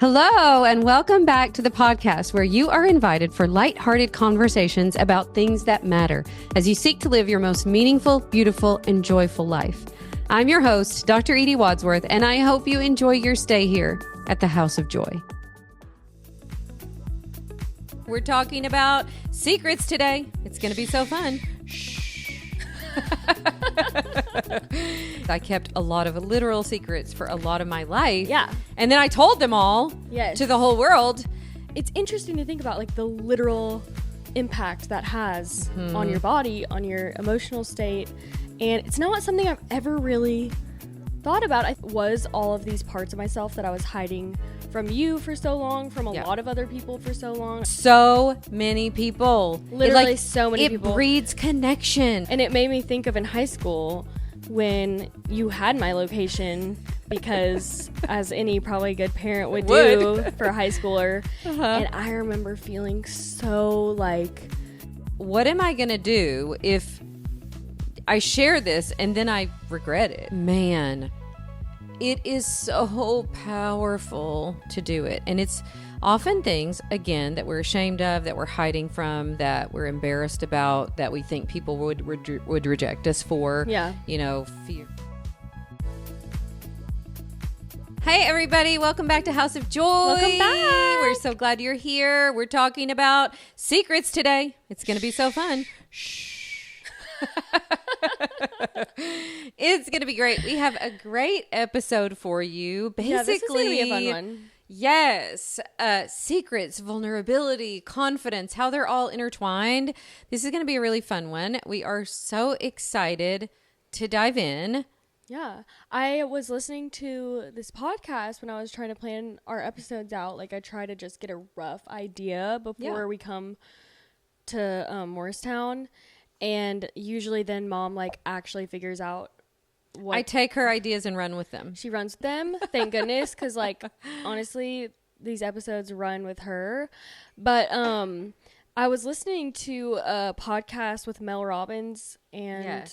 Hello, and welcome back to the podcast where you are invited for lighthearted conversations about things that matter as you seek to live your most meaningful, beautiful, and joyful life. I'm your host, Dr. Edie Wadsworth, and I hope you enjoy your stay here at the House of Joy. We're talking about secrets today. It's going to be so fun. I kept a lot of literal secrets for a lot of my life. Yeah. And then I told them all to the whole world. It's interesting to think about like the literal impact that has on your body, on your emotional state. And it's not something I've ever really thought about. I was all of these parts of myself that I was hiding from you for so long, from a lot of other people for so long. So many people. Literally so many people. It breeds connection. And it made me think of in high school when you had my location because as any probably good parent would do for a high schooler. And I remember feeling so like, what am I going to do if I share this and then I regret it? Man, it is so powerful to do it. And it's often things, again, that we're ashamed of, that we're hiding from, that we're embarrassed about, that we think people would reject us for. Yeah. You know, fear. Hey, everybody. Welcome back to House of Joy. Welcome back. We're so glad you're here. We're talking about secrets today. It's going to be so fun. Shh. It's going to be great. We have a great episode for you. Basically, this is going to be a fun one. Yes. Secrets, vulnerability, confidence, how they're all intertwined. This is going to be a really fun one. We are so excited to dive in. Yeah. I was listening to this podcast when I was trying to plan our episodes out. Like I try to just get a rough idea before we come to Morristown. And usually then mom like actually figures out what I take her ideas and run with them. She runs with them. Thank goodness. Cause like, honestly, these episodes run with her. But, I was listening to a podcast with Mel Robbins and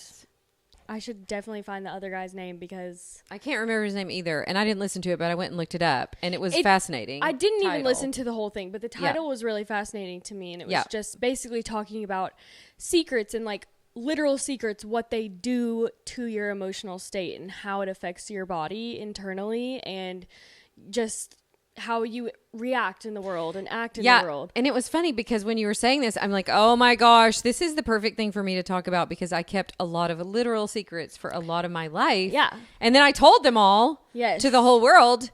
I should definitely find the other guy's name because I can't remember his name either. And I didn't listen to it, but I went and looked it up and it was fascinating. I didn't even listen to the whole thing, but the title was really fascinating to me. And it was just basically talking about secrets and like literal secrets, what they do to your emotional state and how it affects your body internally and just how you react in the world and act in the world. And it was funny because when you were saying this, I'm like, oh my gosh, this is the perfect thing for me to talk about because I kept a lot of literal secrets for a lot of my life. Yeah. And then I told them all to the whole world.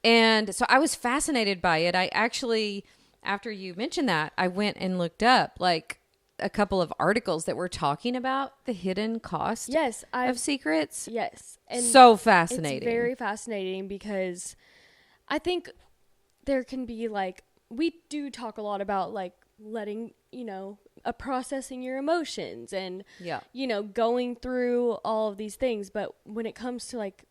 And so I was fascinated by it. I actually, after you mentioned that, I went and looked up like a couple of articles that were talking about the hidden cost of secrets. Yes. And so fascinating. It's very fascinating because I think there can be like, we do talk a lot about like letting, processing your emotions and, going through all of these things. But when it comes to like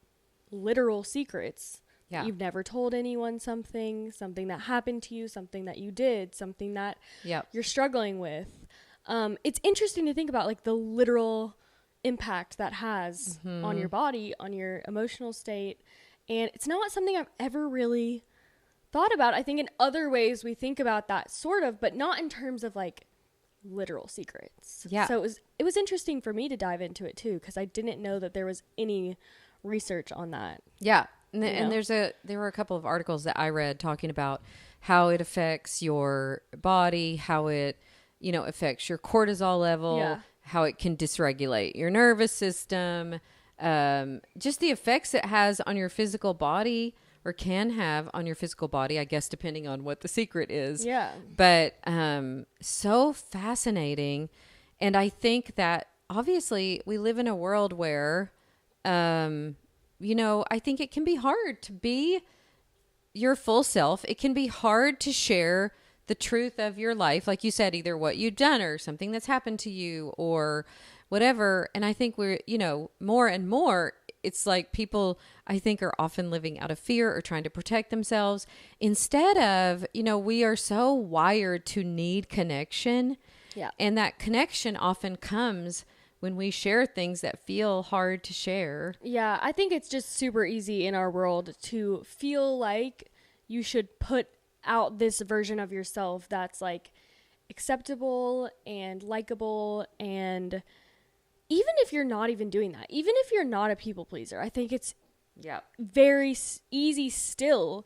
literal secrets, you've never told anyone something that happened to you, something that you did, something that you're struggling with. It's interesting to think about like the literal impact that has on your body, on your emotional state. And it's not something I've ever really thought about. I think in other ways we think about that sort of, but not in terms of like literal secrets. Yeah. So it was interesting for me to dive into it too, because I didn't know that there was any research on that. Yeah. And there were a couple of articles that I read talking about how it affects your body, how it, affects your cortisol level, how it can dysregulate your nervous system, just the effects it has on your physical body or can have on your physical body, I guess, depending on what the secret is. Yeah. But so fascinating. And I think that obviously we live in a world where, I think it can be hard to be your full self. It can be hard to share the truth of your life. Like you said, either what you've done or something that's happened to you or whatever. And I think we're, more and more, it's like people, I think, are often living out of fear or trying to protect themselves instead of, we are so wired to need connection. Yeah. And that connection often comes when we share things that feel hard to share. Yeah, I think it's just super easy in our world to feel like you should put out this version of yourself that's like acceptable and likable. And even if you're not even doing that, even if you're not a people pleaser, I think it's very easy still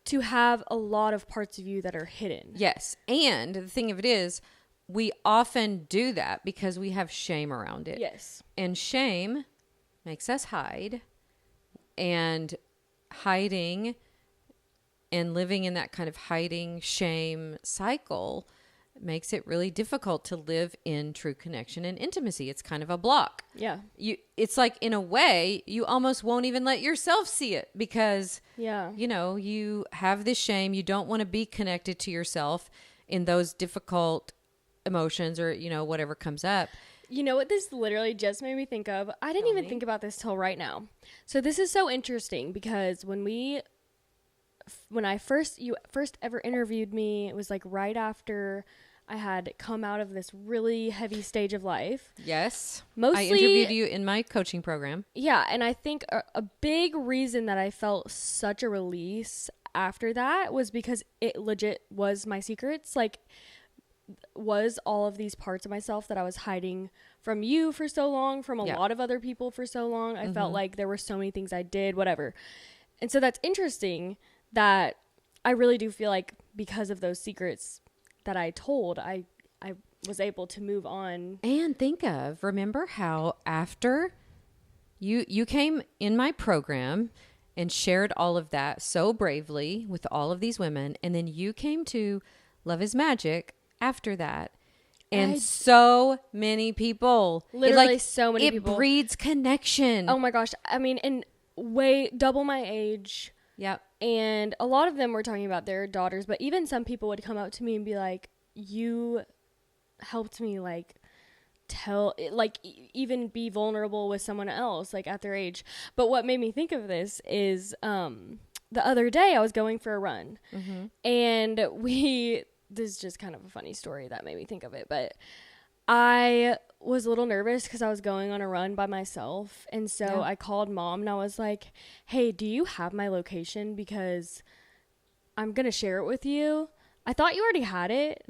to have a lot of parts of you that are hidden. Yes. And the thing of it is, we often do that because we have shame around it. Yes. And shame makes us hide. And hiding and living in that kind of hiding shame cycle makes it really difficult to live in true connection and intimacy. It's kind of a block. Yeah. It's like, in a way, you almost won't even let yourself see it because, you know, you have this shame. You don't want to be connected to yourself in those difficult emotions or, you know, whatever comes up. You know what this literally just made me think of? I didn't even think about this till right now. So this is so interesting because when you first ever interviewed me, it was like right after I had come out of this really heavy stage of life. Yes. Mostly, I interviewed you in my coaching program. Yeah. And I think a big reason that I felt such a release after that was because it legit was my secrets. Like, was all of these parts of myself that I was hiding from you for so long, from a lot of other people for so long. I felt like there were so many things I did, whatever. And so that's interesting that I really do feel like because of those secrets that I told, I was able to move on. And remember how after you came in my program and shared all of that so bravely with all of these women, and then you came to Love is Magic after that. And so many people. Literally so many people. It breeds connection. Oh my gosh. I mean, and way double my age. Yep. And a lot of them were talking about their daughters, but even some people would come up to me and be like, you helped me like tell, like even be vulnerable with someone else, like at their age. But what made me think of this is the other day I was going for a run and this is just kind of a funny story that made me think of it, but I was a little nervous because I was going on a run by myself. And so I called Mom and I was like, hey, do you have my location? Because I'm going to share it with you. I thought you already had it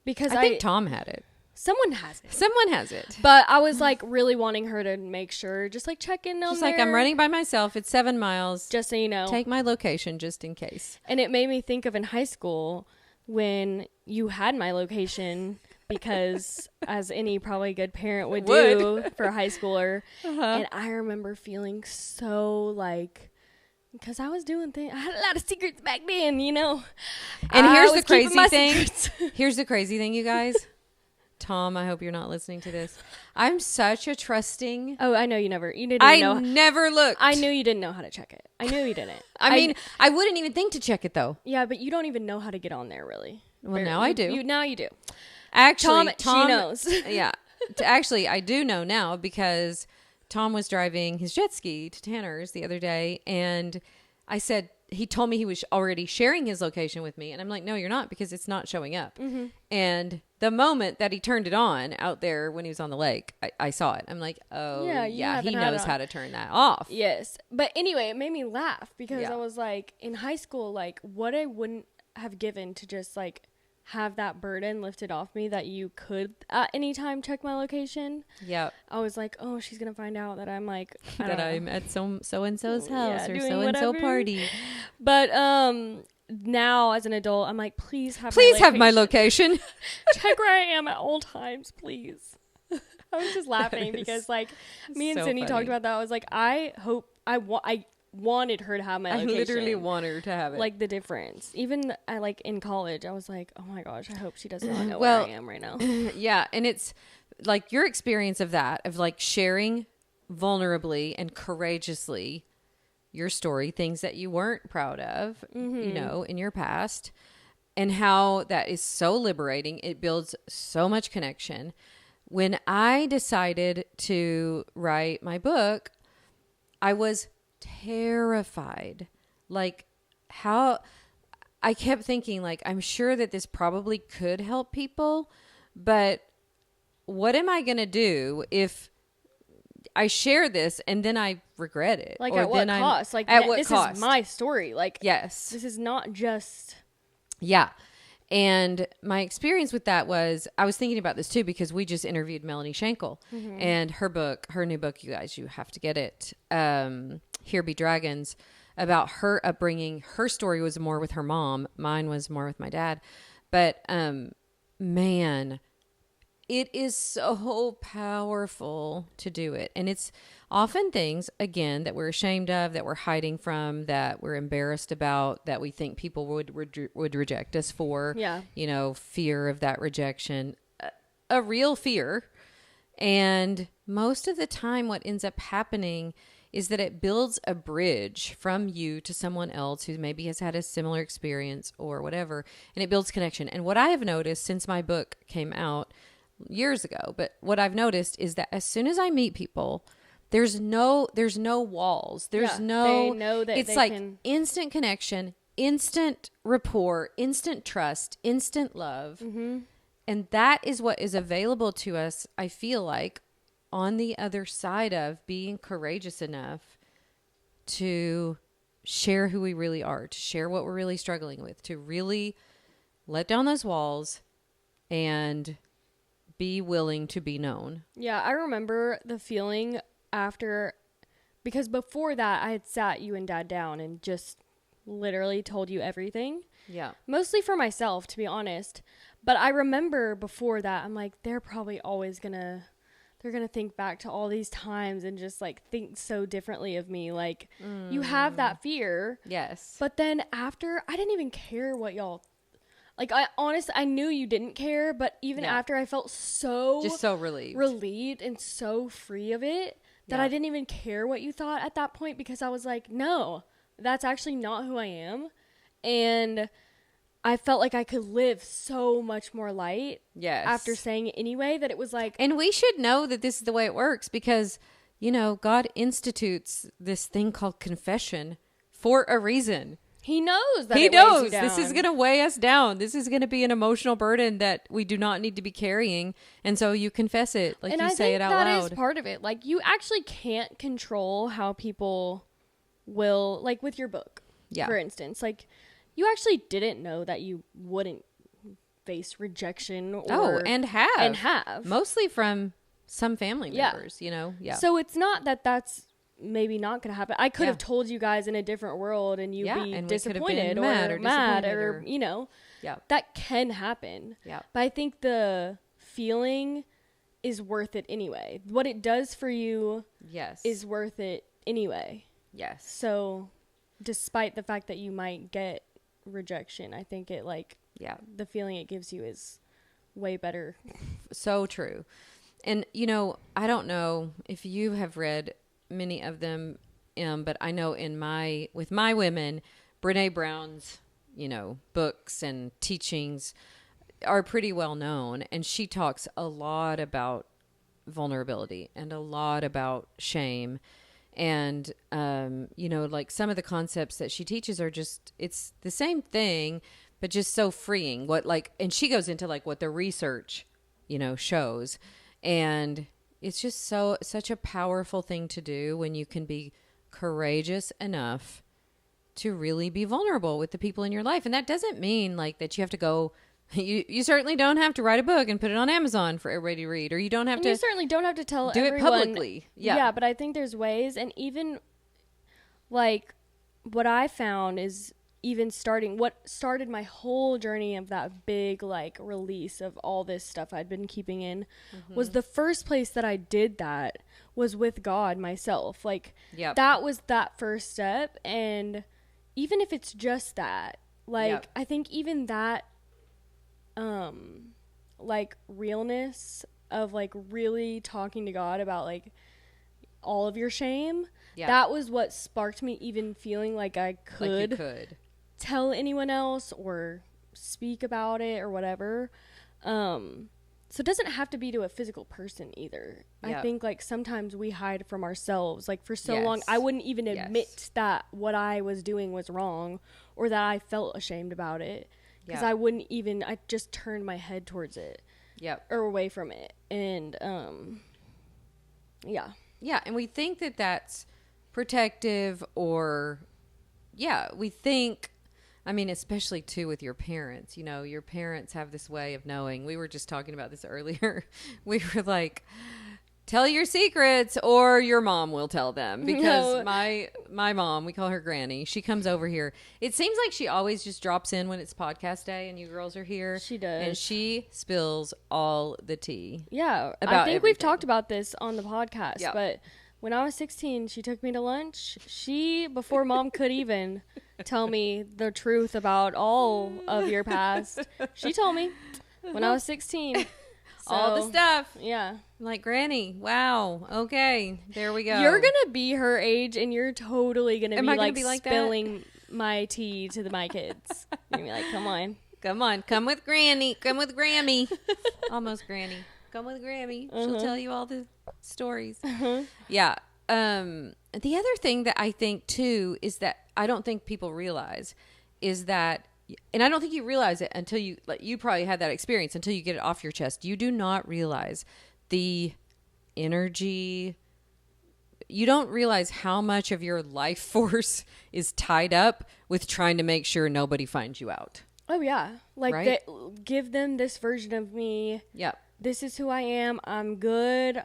because I think Tom had it. Someone has it. Someone has it. But I was like really wanting her to make sure, just like check in on just there. like, I'm running by myself. It's 7 miles. Just so you know. Take my location just in case. And it made me think of in high school when you had my location because as any probably good parent would do for a high schooler. And I remember feeling so like, because I was doing things, I had a lot of secrets back then, you know. And here's the crazy thing. Here's the crazy thing, you guys. Tom, I hope you're not listening to this. I'm such a trusting. Oh, I know you didn't know. I never looked. I knew you didn't know how to check it. I knew you didn't. I mean, I wouldn't even think to check it though. Yeah, but you don't even know how to get on there, really. Well, now I do. Now you do. Actually, Tom she knows. Yeah. Actually, I do know now because Tom was driving his jet ski to Tanner's the other day, and I said, he told me he was already sharing his location with me. And I'm like, no, you're not, because it's not showing up. And the moment that he turned it on out there when he was on the lake, I saw it. I'm like, oh, yeah, he knows how to turn that off. Yes. But anyway, it made me laugh because I was like, in high school, like what I wouldn't have given to just like have that burden lifted off me that you could at any time check my location. Yep. I was like, oh, she's going to find out that I'm like, that I'm at so-and-so's house or so-and-so party. But, now as an adult, I'm like, please have my location. Check where I am at all times, please. I was just laughing because like me and Cindy talked about that. I was like, I wanted her to have my location. I literally want her to have it. Like the difference. Even like in college, I was like, oh my gosh, I hope she does not know where I am right now. Yeah. And it's like your experience of that, of like sharing vulnerably and courageously your story, things that you weren't proud of, you know, in your past, and how that is so liberating. It builds so much connection. When I decided to write my book, I was terrified. Like how I kept thinking, like, I'm sure that this probably could help people, but what am I going to do if I share this and then I regret it. Like, or at what cost? Like, at what this cost? is my story. Like, yes, this is not just. Yeah. And my experience with that was, I was thinking about this too, because we just interviewed Melanie Schenkel, and her new book, you guys, you have to get it. Here Be Dragons, about her upbringing. Her story was more with her mom. Mine was more with my dad. But, man, it is so powerful to do it. And it's often things, again, that we're ashamed of, that we're hiding from, that we're embarrassed about, that we think people would reject us for. Yeah. You know, fear of that rejection, a real fear. And most of the time what ends up happening is that it builds a bridge from you to someone else who maybe has had a similar experience or whatever. And it builds connection. And what I have noticed since my book came out years ago, but what I've noticed is that as soon as I meet people, there's no walls. There's no, they know that it's like instant connection, instant rapport, instant trust, instant love. Mm-hmm. And that is what is available to us, I feel like, on the other side of being courageous enough to share who we really are, to share what we're really struggling with, to really let down those walls and be willing to be known. Yeah, I remember the feeling after, because before that I had sat you and Dad down and just literally told you everything. Yeah. Mostly for myself, to be honest. But I remember before that, I'm like, they're probably always they're gonna think back to all these times and just like think so differently of me. Like, you have that fear. Yes. But then after, I didn't even care what y'all, like, I knew you didn't care, but even after, I felt so relieved and so free of it that I didn't even care what you thought at that point, because I was like, no, that's actually not who I am. And I felt like I could live so much more light after saying it anyway, that it was like... And we should know that this is the way it works, because, you know, God institutes this thing called confession for a reason. He knows that He knows this is going to weigh us down. This is going to be an emotional burden that we do not need to be carrying. And so you confess it, like, and you say it out loud. And I think that is part of it. Like, you actually can't control how people will, like with your book, for instance. Like, you actually didn't know that you wouldn't face rejection and have. Mostly from some family members, you know? Yeah. So it's not that that's maybe not going to happen. I could have told you guys in a different world and you'd be disappointed or mad or, you know, that can happen. Yeah. But I think the feeling is worth it anyway. What it does for you is worth it anyway. Yes. So despite the fact that you might get rejection, I think it the feeling it gives you is way better. So true. And, you know, I don't know if you have read many of them, but I know with my women, Brene Brown's, you know, books and teachings are pretty well known, and she talks a lot about vulnerability and a lot about shame, and you know, like, some of the concepts that she teaches are just, it's the same thing but just so freeing. And she goes into like what the research, you know, shows, and it's just such a powerful thing to do when you can be courageous enough to really be vulnerable with the people in your life. And that doesn't mean like that you have to go, you certainly don't have to write a book and put it on Amazon for everybody to read, or you don't have to. You certainly don't have to tell do everyone, it publicly. Yeah. Yeah, but I think there's ways, and even like what I found is even what started my whole journey of that big like release of all this stuff I'd been keeping in was the first place that I did that was with God myself. Like that was that first step. And even if it's just that, like, I think even that, like realness of like really talking to God about like all of your shame, that was what sparked me even feeling like I could tell anyone else or speak about it or whatever. So it doesn't have to be to a physical person either. I think like sometimes we hide from ourselves. Like for so long, I wouldn't even admit that what I was doing was wrong or that I felt ashamed about it. Because I just turned my head towards it. Or away from it. And, Yeah, and we think that that's protective or, yeah, we think, I mean, especially too with your parents, you know, your parents have this way of knowing. We were just talking about this earlier. We were like, tell your secrets or your mom will tell them, because my mom, we call her Granny. She comes over here. It seems like she always just drops in when it's podcast day and you girls are here. She does. And she spills all the tea. Yeah. I think we've talked about this on the podcast, but when I was 16, she took me to lunch. Before mom could even tell me the truth about all of your past, she told me when I was 16. So, all the stuff. Yeah. I'm like, Granny, wow. Okay. There we go. You're going to be her age and you're totally going to be like spilling my tea to my kids. You're going to be like, come on. Come on. Come with Granny. Come with Grammy. Almost Granny. Come with Grammy. She'll tell you all the stories. Yeah. The other thing that I think too is that I don't think people realize is that, and I don't think you realize it until you, like, you probably had that experience until you get it off your chest. You do not realize the energy. You don't realize how much of your life force is tied up with trying to make sure nobody finds you out. Oh yeah. Like, right? Give them this version of me. Yep. This is who I am. I'm good.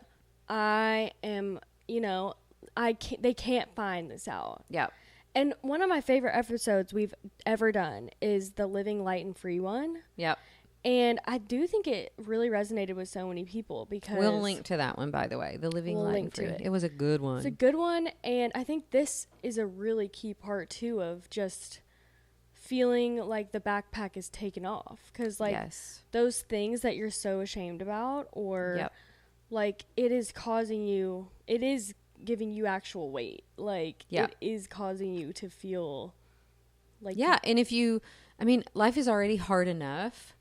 I am, they can't find this out. Yep. And one of my favorite episodes we've ever done is the Living Light and Free one. Yep. And I do think it really resonated with so many people because... We'll link to that one, by the way. The Living Light and Free. It was a good one. It's a good one. And I think this is a really key part, too, of just feeling like the backpack is taken off. Because, like, those things that you're so ashamed about or, like, it is causing you... It is giving you actual weight. Like, it is causing you to feel like... Yeah, and if you... I mean, life is already hard enough,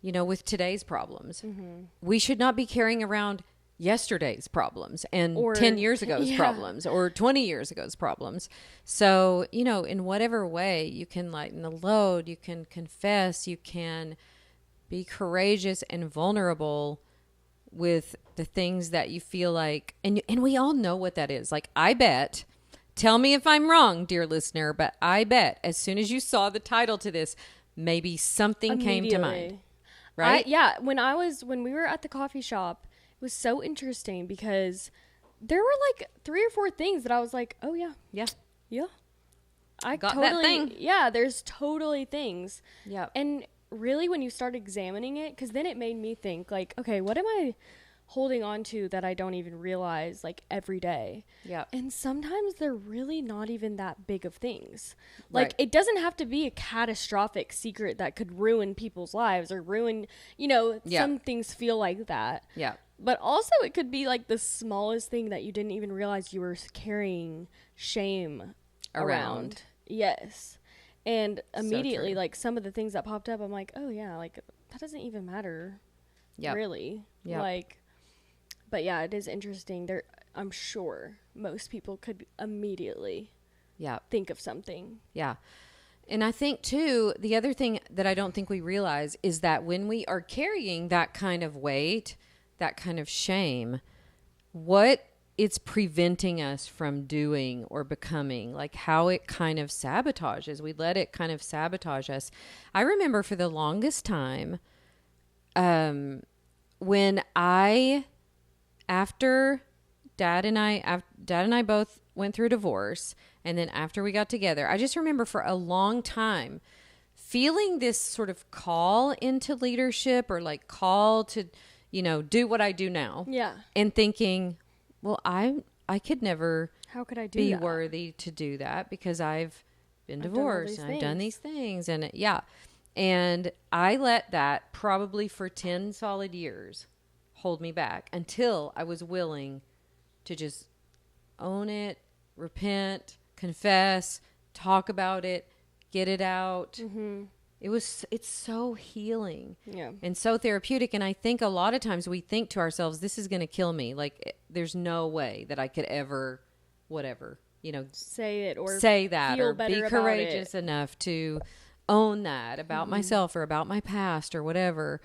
with today's problems. Mm-hmm. We should not be carrying around yesterday's problems and 10 years ago's problems or 20 years ago's problems. So, in whatever way you can lighten the load, you can confess, you can be courageous and vulnerable with the things that you feel like, and we all know what that is. Like, I bet, tell me if I'm wrong, dear listener, but I bet as soon as you saw the title to this, maybe something came to mind. Right? When we were at the coffee shop, it was so interesting because there were like 3 or 4 things that I was like, oh yeah. Yeah. Yeah. I got that thing. Yeah, there's totally things. Yeah. And really when you start examining it, because then it made me think like, okay, what am I holding on to that I don't even realize like every day? Yeah. And sometimes they're really not even that big of things. Like it doesn't have to be a catastrophic secret that could ruin people's lives or ruin, some things feel like that. Yeah. But also it could be like the smallest thing that you didn't even realize you were carrying shame around. Yes. And immediately, like, some of the things that popped up, I'm like, oh, yeah, like, that doesn't even matter. Yep. Really. Yep. Like, but yeah, it is interesting. I'm sure most people could immediately think of something. Yeah. And I think, too, the other thing that I don't think we realize is that when we are carrying that kind of weight, that kind of shame, what it's preventing us from doing or becoming, like how it kind of sabotages. We let it kind of sabotage us. I remember for the longest time, when after Dad and I both went through divorce, and then after we got together, I just remember for a long time feeling this sort of call into leadership or like call to, do what I do now. Yeah. And thinking, well, I could never How could I be worthy to do that because I've been divorced and I've done these things. And and I let that probably for 10 solid years hold me back until I was willing to just own it, repent, confess, talk about it, get it out. Mm-hmm. It's so healing and so therapeutic. And I think a lot of times we think to ourselves, this is going to kill me. Like there's no way that I could ever, say it or say that feel or better be courageous enough to own that about myself or about my past or whatever.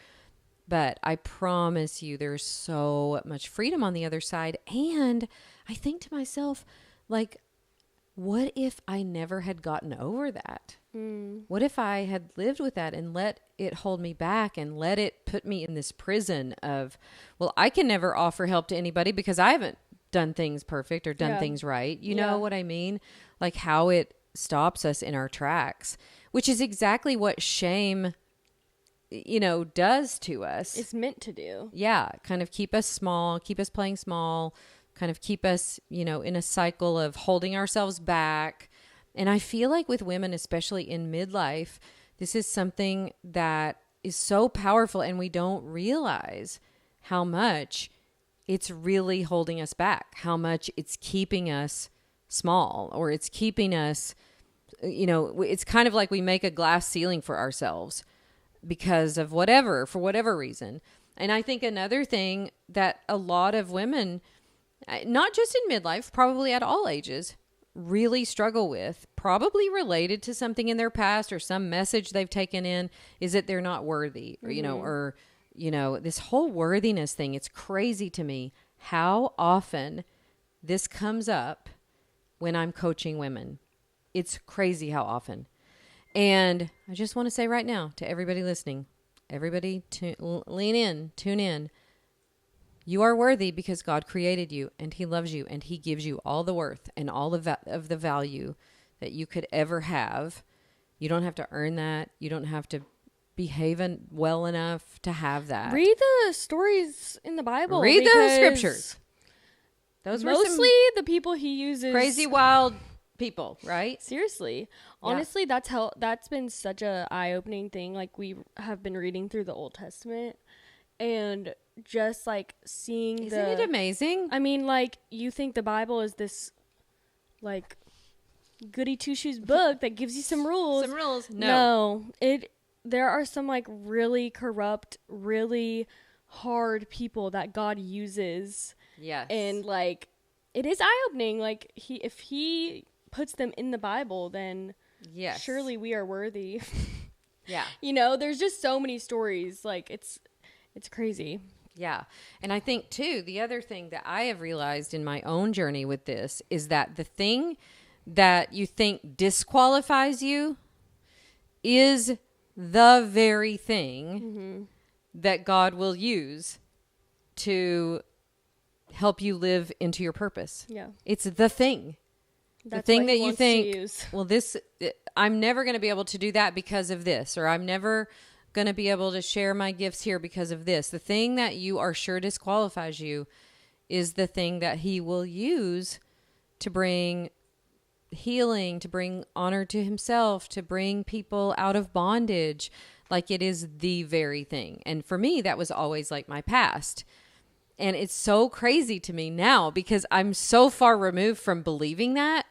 But I promise you there's so much freedom on the other side. And I think to myself, like, what if I never had gotten over that? What if I had lived with that and let it hold me back and let it put me in this prison of, well, I can never offer help to anybody because I haven't done things perfect or done things right. You know what I mean? Like how it stops us in our tracks, which is exactly what shame, you know, does to us. It's meant to do. Yeah. Kind of keep us small, keep us playing small, kind of keep us, you know, in a cycle of holding ourselves back. And I feel like with women, especially in midlife, this is something that is so powerful and we don't realize how much it's really holding us back, how much it's keeping us small or it's keeping us, you know, it's kind of like we make a glass ceiling for ourselves because of whatever, for whatever reason. And I think another thing that a lot of women, not just in midlife, probably at all ages, really struggle with, probably related to something in their past or some message they've taken in, is that they're not worthy, or, you know, or, you know, this whole worthiness thing. It's crazy to me how often this comes up when I'm coaching women. It's crazy how often. And I just want to say right now to everybody listening, everybody lean in, tune in. You are worthy because God created you and he loves you and he gives you all the worth and all of the value that you could ever have. You don't have to earn that. You don't have to behave well enough to have that. Read the stories in the Bible. Read the scriptures. Those mostly the people he uses. Crazy, wild people, right? Seriously. Honestly, that's been such a eye-opening thing. Like, we have been reading through the Old Testament and just like seeing Isn't it amazing? I mean, like, you think the Bible is this like goody two-shoes book that gives you some rules. Some rules. No. There are some like really corrupt, really hard people that God uses. Yes. And like it is eye-opening. Like if he puts them in the Bible, then surely we are worthy. Yeah. You know, there's just so many stories. Like it's crazy. Yeah. And I think too, the other thing that I have realized in my own journey with this is that the thing that you think disqualifies you is the very thing that God will use to help you live into your purpose. Yeah. It's the thing. That's the thing that you think, well, I'm never going to be able to do that because of this, or I'm never going to be able to share my gifts here because of this. The thing that you are sure disqualifies you is the thing that he will use to bring healing, to bring honor to himself, to bring people out of bondage. Like, it is the very thing. And for me, that was always like my past. And it's so crazy to me now because I'm so far removed from believing that,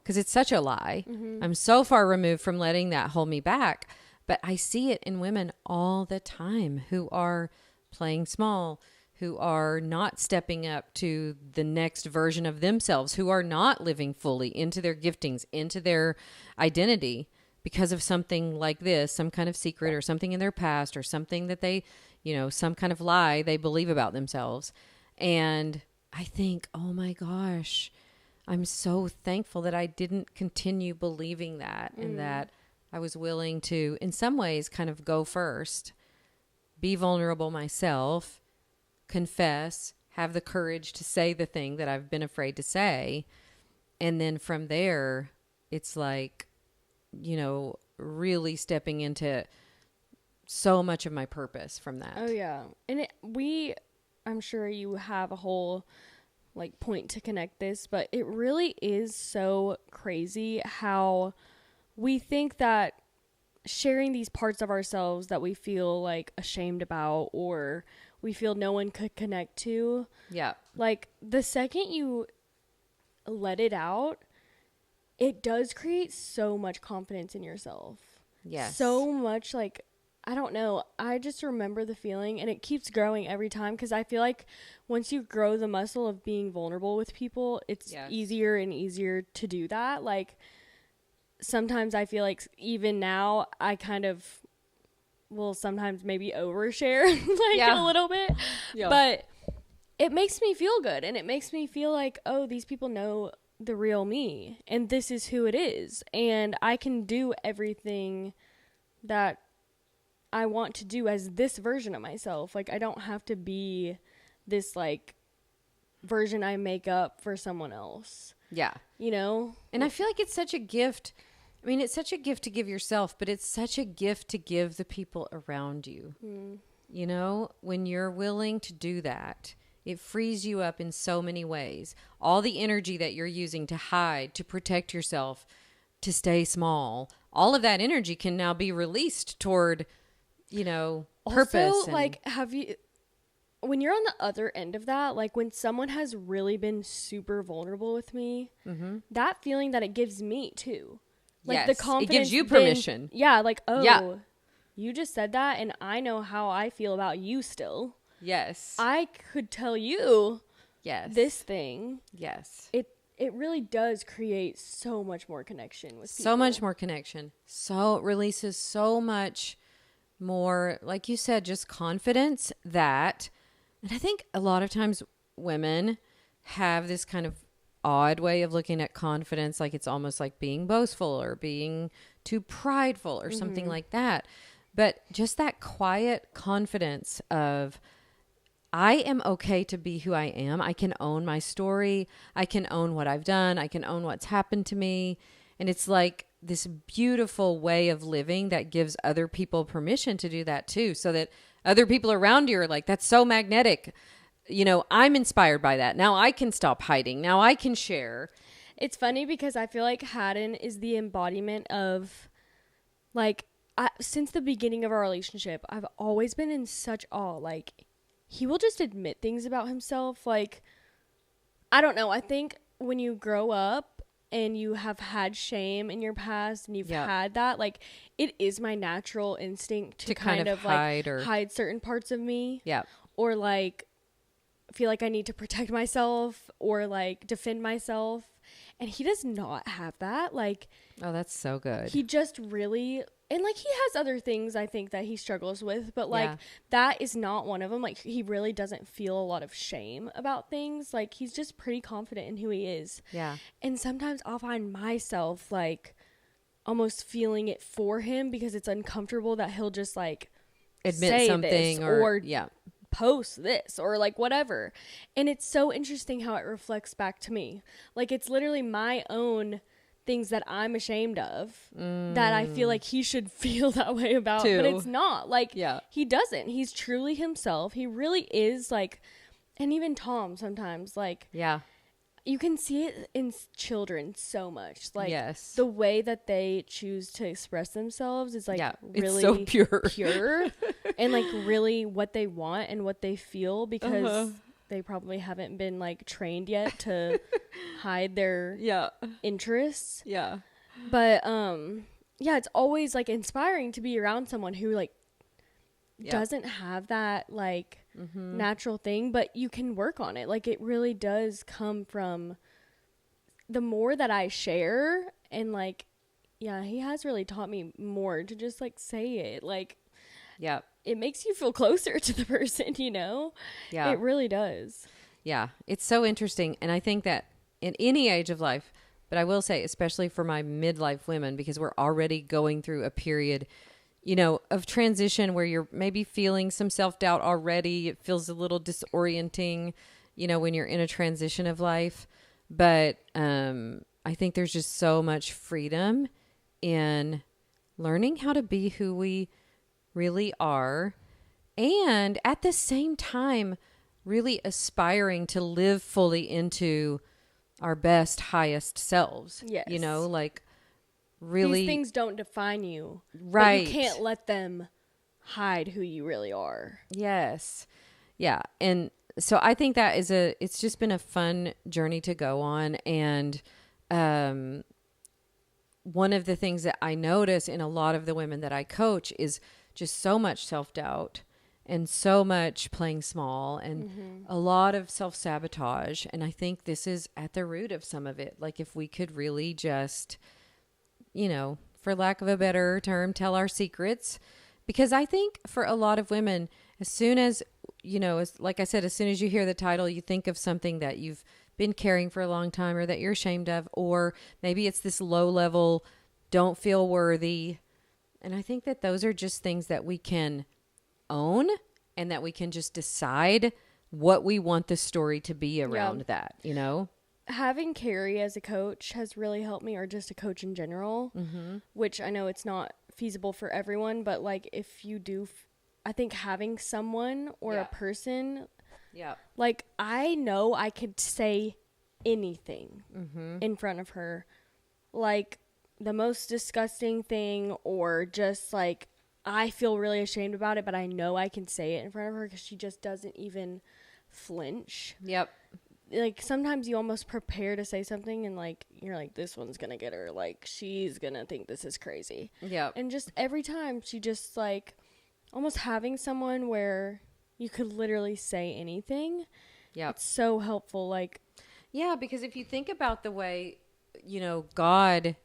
because it's such a lie. I'm so far removed from letting that hold me back. But I see it in women all the time who are playing small, who are not stepping up to the next version of themselves, who are not living fully into their giftings, into their identity because of something like this, some kind of secret or something in their past or something that they, you know, some kind of lie they believe about themselves. And I think, oh my gosh, I'm so thankful that I didn't continue believing that and that I was willing to, in some ways, kind of go first, be vulnerable myself, confess, have the courage to say the thing that I've been afraid to say. And then from there, it's like, you know, really stepping into so much of my purpose from that. Oh, yeah. And I'm sure you have a whole like point to connect this, but it really is so crazy how we think that sharing these parts of ourselves that we feel like ashamed about or we feel no one could connect to. Yeah. Like the second you let it out, it does create so much confidence in yourself. Yes. So much, like, I don't know. I just remember the feeling, and it keeps growing every time because I feel like once you grow the muscle of being vulnerable with people, it's easier and easier to do that. Like, sometimes I feel like even now I kind of will sometimes maybe overshare a little bit, but it makes me feel good, and it makes me feel like, oh, these people know the real me, and this is who it is, and I can do everything that I want to do as this version of myself. Like, I don't have to be this, like, version I make up for someone else. Yeah. You know? And I feel like it's such a gift. I mean, it's such a gift to give yourself, but it's such a gift to give the people around you. You know, when you're willing to do that, it frees you up in so many ways. All the energy that you're using to hide, to protect yourself, to stay small, all of that energy can now be released toward, you know, purpose. Also, like, when you're on the other end of that, like when someone has really been super vulnerable with me, that feeling that it gives me too. Like, the confidence. It gives you permission. Like, you just said that, and I know how I feel about you still. Yes. I could tell you this thing. Yes. It really does create so much more connection with people. So much more connection. So it releases so much more, like you said, just confidence that, and I think a lot of times women have this kind of odd way of looking at confidence, like it's almost like being boastful or being too prideful or something like that. But just that quiet confidence of, I am okay to be who I am. I can own my story. I can own what I've done. I can own what's happened to me. And it's like this beautiful way of living that gives other people permission to do that too. So that other people around you are like, that's so magnetic. You know, I'm inspired by that. Now I can stop hiding. Now I can share. It's funny because I feel like Haddon is the embodiment of, like, since the beginning of our relationship, I've always been in such awe. Like, he will just admit things about himself. Like, I don't know. I think when you grow up and you have had shame in your past and you've had that, like, it is my natural instinct to kind of like hide certain parts of me. Yeah. Or like feel like I need to protect myself or like defend myself. And he does not have that. Like, oh, that's so good. He just really, and like he has other things I think that he struggles with, but like that is not one of them. Like, he really doesn't feel a lot of shame about things. Like, he's just pretty confident in who he is. Yeah. And sometimes I'll find myself like almost feeling it for him because it's uncomfortable that he'll just like admit something or post this or like whatever. And it's so interesting how it reflects back to me. Like, it's literally my own things that I'm ashamed of that I feel like he should feel that way about, but it's not. Like, he doesn't. He's truly himself. He really is, like, and even Tom sometimes, like, you can see it in children so much. Like, the way that they choose to express themselves is like really it's so pure and like really what they want and what they feel because they probably haven't been like trained yet to hide their interests. Yeah. But it's always like inspiring to be around someone who like doesn't have that like natural thing, but you can work on it. Like, it really does come from the more that I share, and like, he has really taught me more to just like say it. Like, it makes you feel closer to the person, you know? Yeah. It really does. Yeah. It's so interesting. And I think that in any age of life, but I will say, especially for my midlife women, because we're already going through a period, you know, of transition where you're maybe feeling some self-doubt already. It feels a little disorienting, you know, when you're in a transition of life. But I think there's just so much freedom in learning how to be who we really are, and at the same time really aspiring to live fully into our best, highest selves. Yes. You know, like, really, these things don't define you, right? But you can't let them hide who you really are. Yes. Yeah. And so I think that it's just been a fun journey to go on. And one of the things that I notice in a lot of the women that I coach is just so much self-doubt and so much playing small and a lot of self-sabotage. And I think this is at the root of some of it. Like, if we could really just, you know, for lack of a better term, tell our secrets. Because I think for a lot of women, as soon as, you know, like I said, as soon as you hear the title, you think of something that you've been carrying for a long time or that you're ashamed of, or maybe it's this low level, don't feel worthy. And I think that those are just things that we can own and that we can just decide what we want the story to be around that, you know? Having Carrie as a coach has really helped me, or just a coach in general, which I know it's not feasible for everyone, but like if you do, I think having someone or a person, like I know I could say anything in front of her, like the most disgusting thing, or just like I feel really ashamed about it, but I know I can say it in front of her because she just doesn't even flinch. Like sometimes you almost prepare to say something and like you're like, this one's gonna get her, like she's gonna think this is crazy. And just every time she just like almost having someone where you could literally say anything. It's so helpful. Like because if you think about the way, you know, God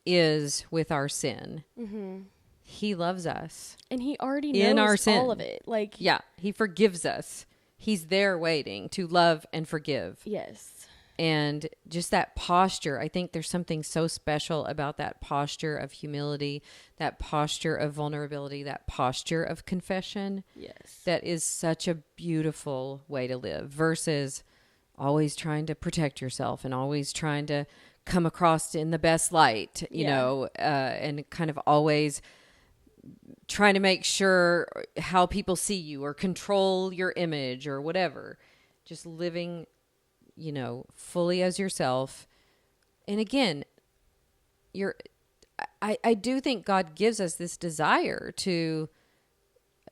is with our sin, he loves us and he already knows our sin. All of it. Like he forgives us. He's there waiting to love and forgive. Yes. And just that posture, I think there's something so special about that posture of humility, that posture of vulnerability, that posture of confession. Yes. That is such a beautiful way to live versus always trying to protect yourself and always trying to come across in the best light, you know, and kind of always trying to make sure how people see you or control your image or whatever. Just living, you know, fully as yourself. And again, I do think God gives us this desire to,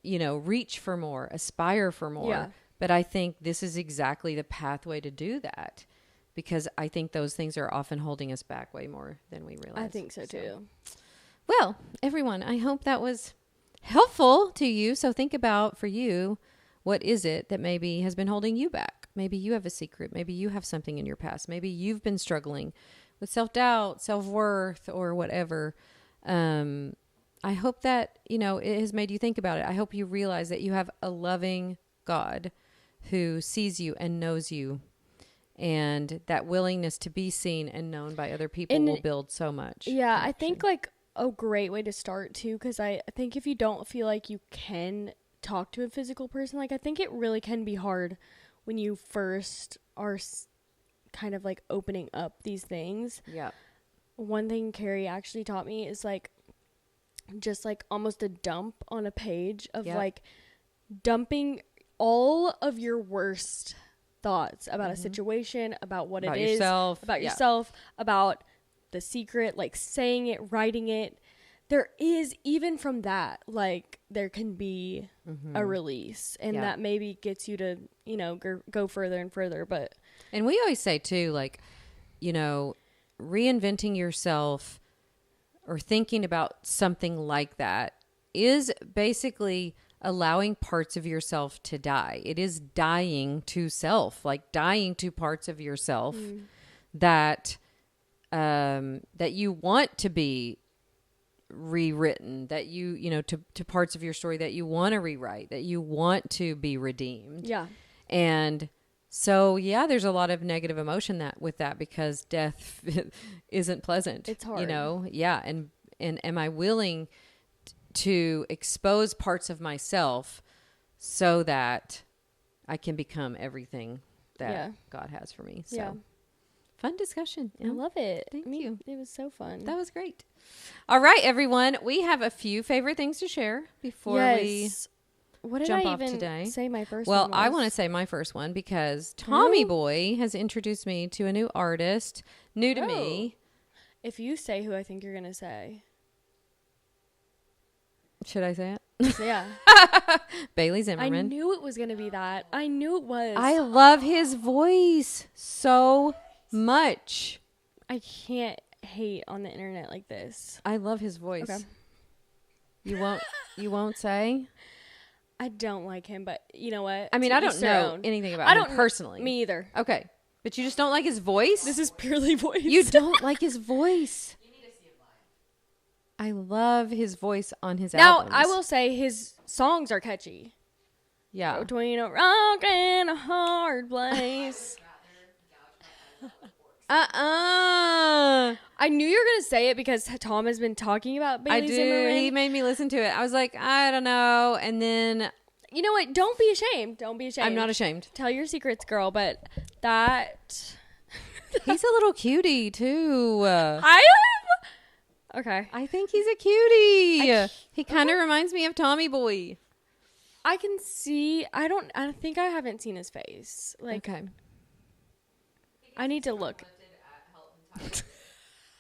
you know, reach for more, aspire for more. But I think this is exactly the pathway to do that, because I think those things are often holding us back way more than we realize. I think so too. Well, everyone, I hope that was helpful to you. So think about, for you, what is it that maybe has been holding you back? Maybe you have a secret. Maybe you have something in your past. Maybe you've been struggling with self-doubt, self-worth, or whatever. I hope that, you know, it has made you think about it. I hope you realize that you have a loving God who sees you and knows you. And that willingness to be seen and known by other people will build so much. Yeah, connection. I think like a great way to start too, because I think if you don't feel like you can talk to a physical person, like I think it really can be hard when you first are kind of like opening up these things. One thing Carrie actually taught me is like just like almost a dump on a page of like dumping all of your worst thoughts about a situation, about what it is, about yourself, about the secret, like saying it, writing it. There is, even from that, like there can be a release, and that maybe gets you to, you know, go further and further. And we always say too, like, you know, reinventing yourself or thinking about something like that is basically allowing parts of yourself to die. It is dying to self, like dying to parts of yourself that that you want to be rewritten, that you know, to parts of your story that you want to rewrite, that you want to be redeemed. And so, there's a lot of negative emotion with that, because death isn't pleasant. It's hard. You know? And am I willing to expose parts of myself so that I can become everything that God has for me? So fun discussion. I love it. Thank you. It was so fun. That was great. All right, everyone. We have a few favorite things to share before we what did jump I off even today. Say my first well, one was? I want to say my first one because Tommy Boy has introduced me to a new artist, new to me. If you say who I think you're going to say. Should I say it? Yeah. Bailey Zimmerman. I knew it was going to be that. I knew it was. I love his voice so much. I can't hate on the internet like this. I love his voice. Okay. You won't say? I don't like him, but you know what? I mean, I don't know anything about him personally. Me either. Okay. But you just don't like his voice? This is purely voice. You don't like his voice. You need to see him live. I love his voice on his albums. Now, I will say his songs are catchy. Yeah. Between a rock and a hard place. I knew you were going to say it because Tom has been talking about Bailey Zimmerman. He made me listen to it. I was like, I don't know. And then... You know what? Don't be ashamed. Don't be ashamed. I'm not ashamed. Tell your secrets, girl. But that... He's a little cutie, too. I am... Okay. I think he's a cutie. He kind of reminds me of Tommy Boy. I can see... I think I haven't seen his face. Like, okay. I need to look.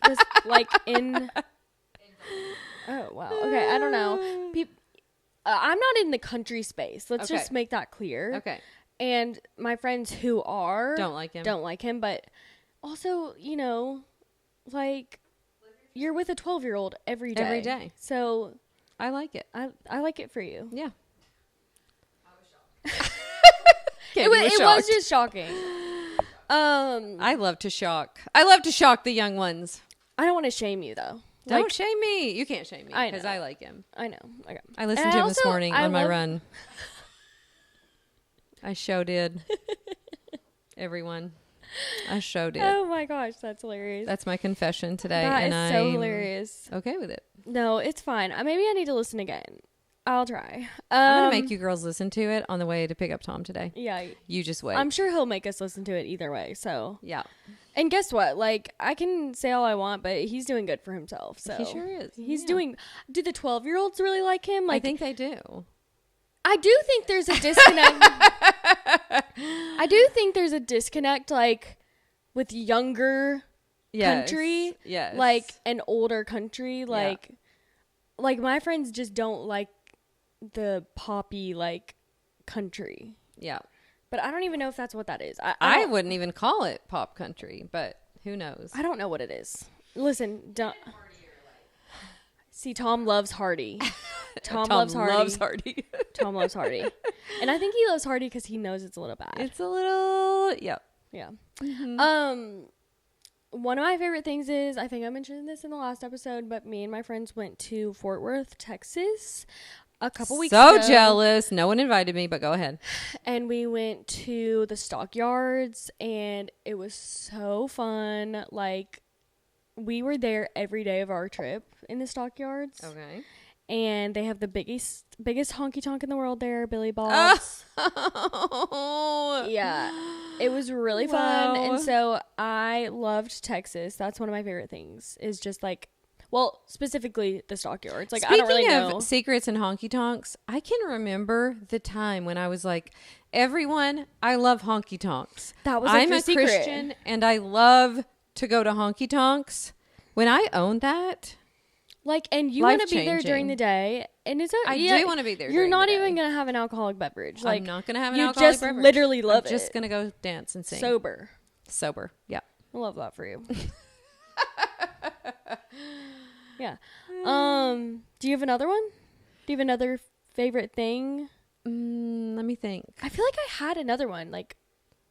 Just like in... Oh, wow. Okay, I don't know. I'm not in the country space. Let's just make that clear. Okay. And my friends who are... Don't like him. But also, you know, like, you're with a 12-year-old every day. Every day. So... I like it. I like it for you. Yeah. I was shocked. it was just shocking. I love to shock. I love to shock the young ones. I don't want to shame you, though. Don't shame me. You can't shame me because I like him. I know. Okay. I listened to him this morning on my run. I sure did. Everyone. I sure did. Oh my gosh, that's hilarious. That's my confession today. That is so hilarious. Okay with it. No, it's fine. Maybe I need to listen again. I'll try. I'm going to make you girls listen to it on the way to pick up Tom today. Yeah. You just wait. I'm sure he'll make us listen to it either way. So yeah. And guess what? Like, I can say all I want, but he's doing good for himself. So he sure is. He's doing... Do the 12-year-olds really like him? Like, I think they do. I do think there's a disconnect. I do think there's a disconnect, like, with younger country. Yes. Like, an older country. Like, like, my friends just don't like the poppy, like, country. Yeah. But I don't even know if that's what that is. I wouldn't even call it pop country, but who knows? I don't know what it is. Listen, see, Tom loves Hardy. Tom loves Hardy. Tom loves Hardy. And I think he loves Hardy because he knows it's a little bad. It's a little, yeah. Mm-hmm. One of my favorite things is, I think I mentioned this in the last episode, but me and my friends went to Fort Worth, Texas a couple weeks ago. So jealous. No one invited me, but go ahead. And we went to the stockyards, and it was so fun. Like, we were there every day of our trip in the stockyards. Okay. And they have the biggest honky tonk in the world there, Billy Bob's. Oh. Yeah. It was really fun. And so I loved Texas. That's one of my favorite things, is just like, well, specifically the stockyards. Like, Speaking I don't really know. of secrets and honky tonks, I can remember the time when I was like, everyone, I love honky tonks. That was like I'm a secret. Christian and I love to go to honky tonks. When I owned that, like, and you want to be there during the day, and it's I do want to be there. You're not even gonna have an alcoholic beverage. Like, I'm not gonna have an alcoholic beverage. You just literally love it. Just gonna go dance and sing. Sober. Yeah. I love that for you. Yeah. Do you have another one? Do you have another favorite thing? Let me think. I feel like I had another one. Like,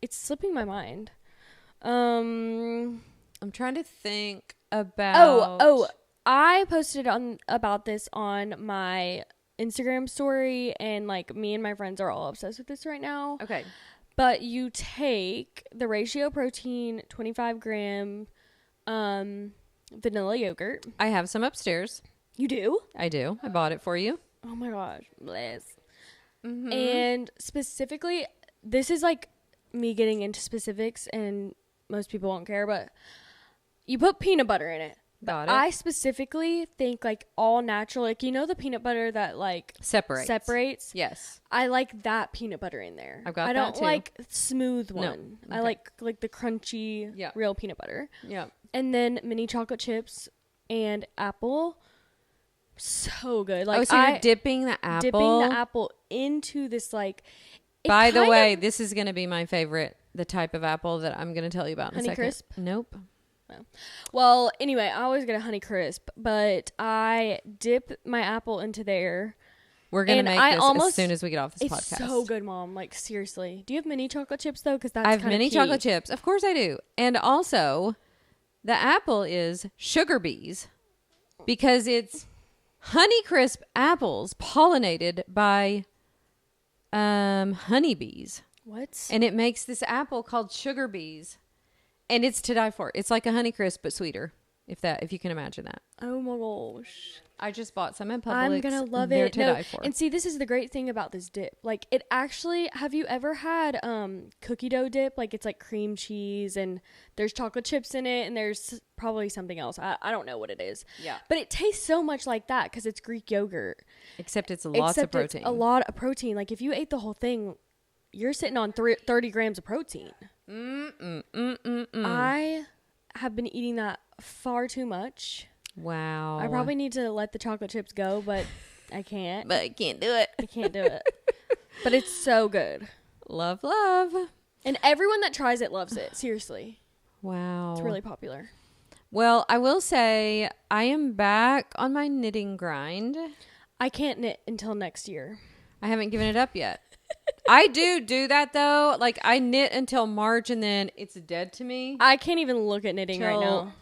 it's slipping my mind. I'm trying to think about. Oh, I posted about this on my Instagram story, and like, me and my friends are all obsessed with this right now. Okay. But you take the ratio protein, 25 gram, vanilla yogurt. I have some upstairs. You do? I do. I bought it for you. Oh my gosh. Bless. Mm-hmm. And specifically, this is like me getting into specifics, and most people won't care, but you put peanut butter in it. Got it. I specifically think like all natural, like, you know, the peanut butter that like separates. Yes. I like that peanut butter in there. I've got that too. I don't like smooth one. No. Okay. I like the crunchy, real peanut butter. Yeah. And then mini chocolate chips and apple. So good. Like, so you're dipping the apple? Dipping the apple into this, like... By the way, this is going to be my favorite, the type of apple that I'm going to tell you about in a second. Honey Crisp? Nope. No. Well, anyway, I always get a Honey Crisp, but I dip my apple into there. We're going to make this as soon as we get off this podcast. It's so good, Mom. Like, seriously. Do you have mini chocolate chips, though? Because that's I have mini chocolate chips. Of course I do. And also, the apple is sugar bees because it's Honey Crisp apples pollinated by honeybees. What? And it makes this apple called sugar bees. And it's to die for. It's like a Honeycrisp, but sweeter. If you can imagine that. Oh my gosh. I just bought some in Publix. I'm going to love it. No, and see, this is the great thing about this dip. Like, it actually, have you ever had cookie dough dip? Like, it's like cream cheese and there's chocolate chips in it and there's probably something else. I don't know what it is. Yeah. But it tastes so much like that because it's Greek yogurt. Except it's lots of protein. It's a lot of protein. Like, if you ate the whole thing, you're sitting on 30 grams of protein. I have been eating that far too much. Wow. I probably need to let the chocolate chips go, but I can't. But I can't do it. I can't do it. But it's so good. Love. And everyone that tries it loves it. Seriously. Wow. It's really popular. Well, I will say I am back on my knitting grind. I can't knit until next year. I haven't given it up yet. I do that though. Like I knit until March and then it's dead to me. I can't even look at knitting right now.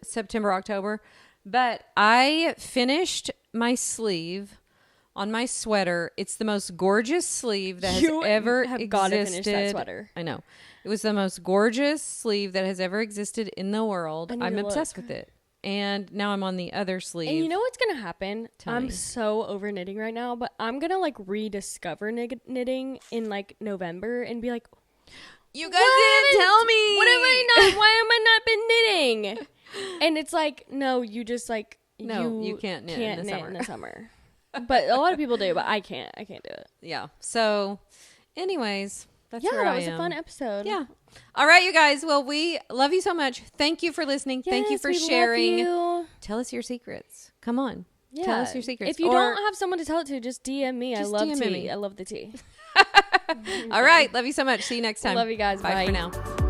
September, October. But I finished my sleeve on my sweater. It's the most gorgeous sleeve that has ever existed. Gotta finish that sweater. I know. It was the most gorgeous sleeve that has ever existed in the world. I'm obsessed with it. And now I'm on the other sleeve. And you know what's going to happen? I'm so over knitting right now, but I'm going to like rediscover knitting in like November and be like, you guys didn't tell me. Why am I not been knitting? And it's like, no, you just like, you can't knit in the summer. But a lot of people do, but I can't do it. Yeah. So anyways, that's where I am. That was a fun episode. Yeah. All right, you guys. Well, we love you so much. Thank you for listening. Yes, thank you for sharing. Tell us your secrets. Come on. Yeah. Tell us your secrets. If you don't have someone to tell it to, just DM me. I love tea. I love the tea. All right. Love you so much. See you next time. Love you guys. Bye for now.